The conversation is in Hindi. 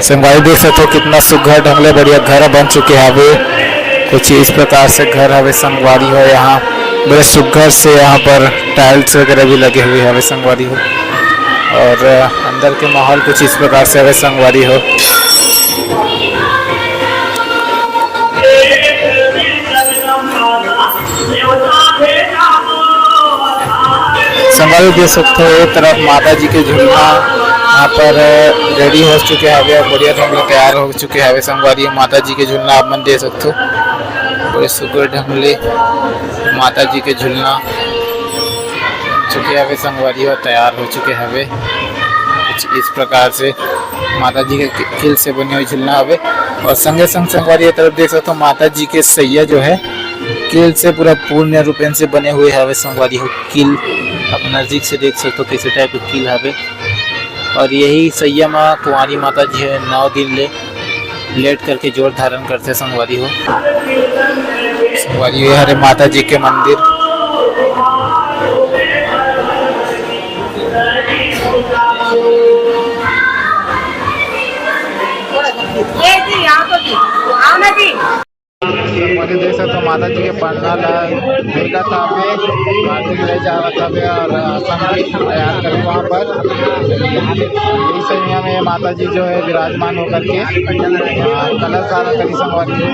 संगवारी देख सकते हो कितना सुघर ढंगले बढ़िया घर बन चुके हवे। कुछ इस प्रकार से घर हवे संगवारी हो। यहाँ बड़े सुघर से यहाँ पर टाइल्स वगैरह भी लगे हुए हवे संगवारी हो। और अंदर के माहौल कुछ इस प्रकार से हवे संगवारी हो। संगवारी देख सकते हो एक तरफ माता जी के झूलना यहाँ पर रेडी हो चुके हवे और बढ़िया ढंग से तैयार हो चुके हवे संगवारी। माता जी के झूलना आप मन देख सकते हो बड़े सुघर ढंग ले माता जी के झूलना चुके हवे संगवारी और तैयार हो चुके हवे। कुछ इस प्रकार से माता जी के खिल से बने हुए झूलना हवे। और संगे संग संगवारी तरफ देख सकते हो माता जी के सैया जो है किल से पूरा पूर्ण रूपेण से बने हुए हवे संगवारी हो। किल आप नजदीक से देख सकते हो कैसे टाइप के किल हवे। और यही सैया में कुंवारी माता जी है 9 दिन ले लेट करके जोर धारण करते संगवारी हो। संगवारी हरे माता जी के मंदिर देख सकते हो माता जी के पंडाल देखा था आरती ले जा रहा था और संगीत तैयार कर वहाँ पर इस समय में माता जी जो है विराजमान होकर के कलश धारण करी संगवारी हो।